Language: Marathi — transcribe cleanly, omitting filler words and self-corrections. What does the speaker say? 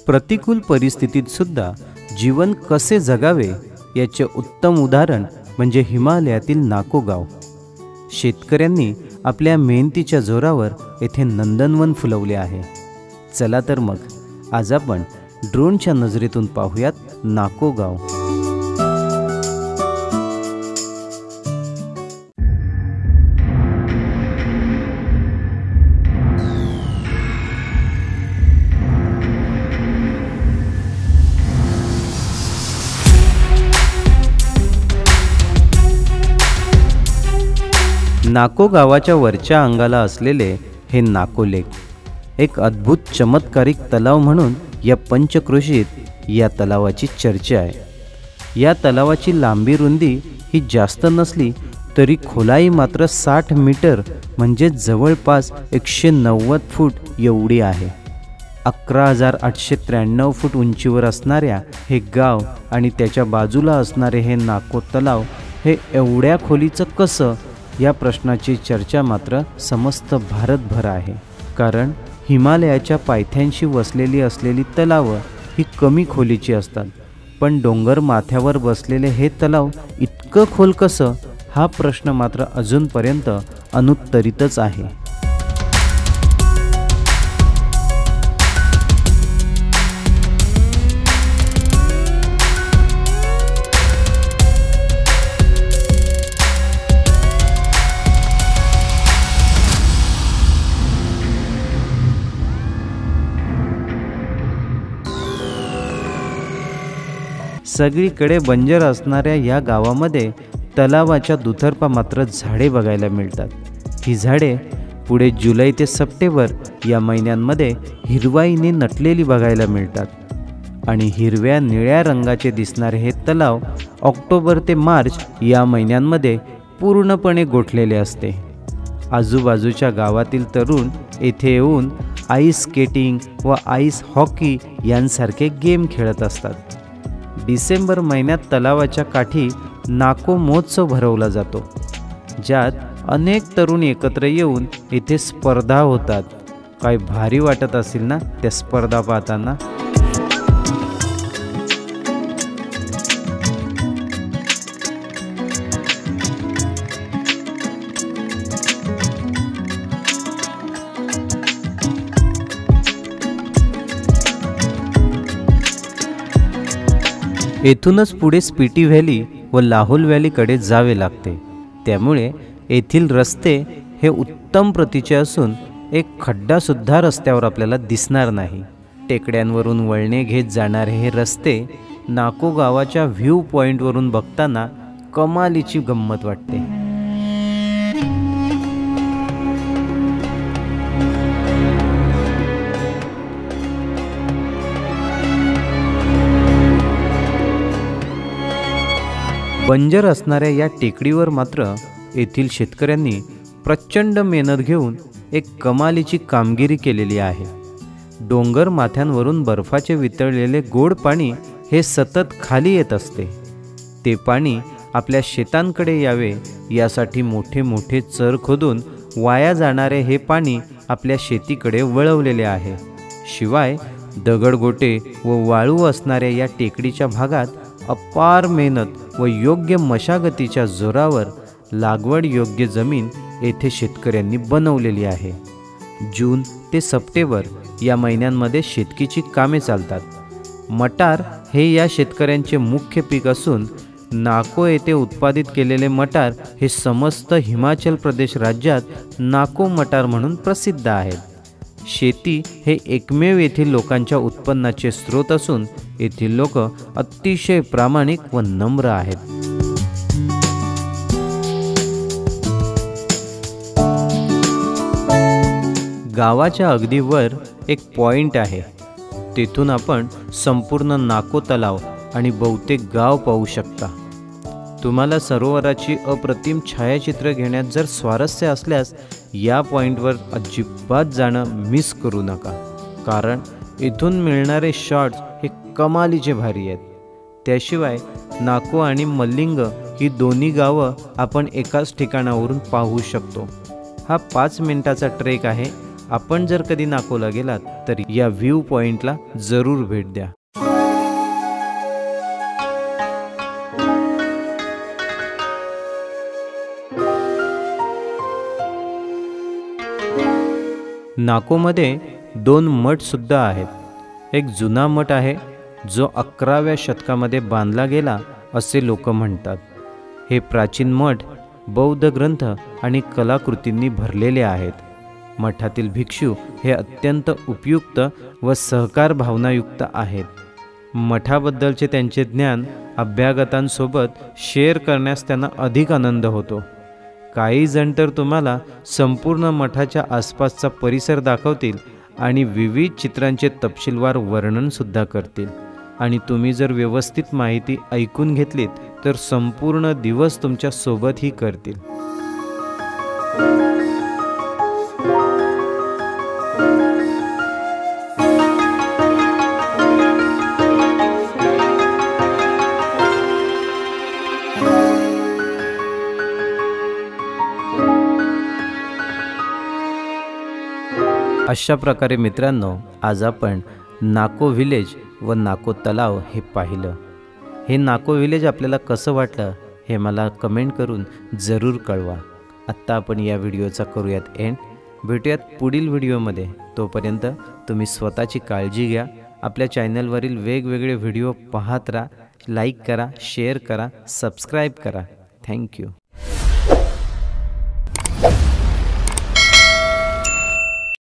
प्रतिकूल परिस्थितीत सुद्धा जीवन कसे जगावे याचे उत्तम उदाहरण म्हणजे हिमालयातील नाको गाव। शेतकऱ्यांनी आपल्या मेहनतीच्या जोरावर येथे नंदनवन फुलवले आहे। चला तर मग आज आपण ड्रोनच्या नजरेतून पाहूयात नाको गाव। नाको गावाच्या वरच्या अंगाला असलेले हे नाको लेक एक अद्भुत चमत्कारिक तलाव म्हणून या पंचक्रोशीत या तलावाची चर्चा आहे। या तलावाची लांबी रुंदी ही जास्त नसली तरी खोलाई मात्र 60 मीटर म्हणजे जवळपास 190 फूट एवढी आहे। 11,893 फूट उंचीवर असणाऱ्या हे गाव आणि त्याच्या बाजूला असणारे हे नाको तलाव हे एवढ्या खोलीचं कसं या प्रश्नाची चर्चा मात्र समस्त भारतभर आहे। कारण हिमालयाच्या पायथ्यांशी वसलेली असलेली तलावं ही कमी खोलीची असतात, पण डोंगर माथ्यावर बसलेले हे तलाव इतकं खोल कसं हा प्रश्न मात्र अजूनपर्यंत अनुत्तरितच आहे। सगळीकडे बंजर असणाऱ्या या गावामध्ये तलावाच्या दुतर्फा मात्र झाडे बघायला मिळतात। ही झाडे पुढे जुलै ते सप्टेंबर या महिन्यांमध्ये हिरवाईने नटलेली बघायला मिळतात आणि हिरव्या निळ्या रंगाचे दिसणारे हे तलाव ऑक्टोबर ते मार्च या महिन्यांमध्ये पूर्णपणे गोठलेले असते। आजूबाजूच्या गावातील तरुण येथे येऊन आईस स्केटिंग व आईस हॉकी यांसारखे गेम खेळत असतात। डिसेंबर महिन्यात तलावाच्या काठी नाको महोत्सव भरवला जातो, ज्यात अनेक तरुण एकत्र येऊन इथे स्पर्धा होतात। काय भारी वाटत असेल ना त्या स्पर्धा पाहताना। येथूनच पुढे स्पिटी व्हॅली व लाहोल व्हॅलीकडे जावे लागते, त्यामुळे येथील रस्ते हे उत्तम प्रतीचे असून एक खड्डासुद्धा रस्त्यावर आपल्याला दिसणार नाही। टेकड्यांवरून वळणे घेत जाणारे हे रस्ते नाको गावाच्या व्ह्यू पॉईंटवरून बघताना कमालीची गंमत वाटते। बंजर असणाऱ्या या टेकडीवर मात्र येथील शेतकऱ्यांनी प्रचंड मेहनत घेऊन एक कमालीची कामगिरी केलेली आहे। डोंगर माथ्यांवरून बर्फाचे वितळलेले गोड पाणी हे सतत खाली येत असते। ते पाणी आपल्या शेतांकडे यावे यासाठी मोठे मोठे चर खोदून वाया जाणारे हे पाणी आपल्या शेतीकडे वळवलेले आहे। शिवाय दगडगोटे व वाळू असणाऱ्या या टेकडीच्या भागात अपार मेहनत व योग्य मशागतीच्या जोरावर लागवड योग्य जमीन येथे शेतकऱ्यांनी बनवलेली आहे। जून ते सप्टेंबर या महिन्यांमध्ये शेतीची कामे चालतात। मटार हे या शेतकऱ्यांचे मुख्य पीक असून नाको येथे उत्पादित केलेले मटार हे समस्त हिमाचल प्रदेश राज्यात नाको मटार म्हणून प्रसिद्ध आहेत। शेती हे एकमेव येथील लोकांच्या उत्पन्नाचे स्रोत असून येथील लोक अतिशय प्रामाणिक व नम्र आहेत। गावाच्या अगदी वर एक पॉइंट आहे, तेथून आपण संपूर्ण नाको तलाव आणि बहुतेक गाव पाहू शकता। तुम्हाला सरोवराची अप्रतिम छायाचित्र घेण्यात जर स्वारस्य असल्यास या पॉइंटवर अजिबात जाणं मिस करू नका, कारण इथून मिळणारे शॉट्स हे कमालीचे भारी आहेत। त्याशिवाय नाको आणि मल्लिंग ही दोन्ही गावं आपण एकाच ठिकाणावरून पाहू शकतो। हा 5 मिनिटाचा ट्रेक आहे आपण जर कधी नाकोला गेलात तर या व्ह्यू पॉइंटला जरूर भेट द्या. नाकोमध्ये 2 मठ सुद्धा आहेत. एक जुना मठ आहे जो 11व्या शतकामध्ये बांधला गेला असे लोक म्हणतात. हे प्राचीन मठ बौद्ध ग्रंथ आणि कलाकृतींनी भरलेले आहेत. मठातील भिक्षू हे अत्यंत उपयुक्त व सहकार भावनायुक्त आहेत. मठाबद्दलचे त्यांचे ज्ञान अभ्यागतांसोबत शेअर करण्यास त्यांना अधिक आनंद होतो. काही जण तर तुम्हाला संपूर्ण मठाच्या आसपासचा परिसर दाखवतील आणि विविध चित्रांचे तपशीलवार वर्णनसुद्धा करतील. आणि तुम्ही जर व्यवस्थित माहिती ऐकून घेतलीत तर संपूर्ण दिवस तुमच्या सोबतही करतील. अशा प्रकारे मित्रांनो, आज आपण नाको व्हिलेज व नाको तलाव हे पाहिलं. हे नाको व्हिलेज आपल्याला कसं वाटलं हे मला कमेंट करून जरूर कळवा. आत्ता आपण या व्हिडिओचा करूयात एंड. भेटूयात पुढील व्हिडिओमध्ये. तोपर्यंत तुम्ही स्वतःची काळजी घ्या. आपल्या चॅनलवरील वेगवेगळे व्हिडिओ पाहत राहा. लाईक करा, शेअर करा, सबस्क्राईब करा. थँक्यू.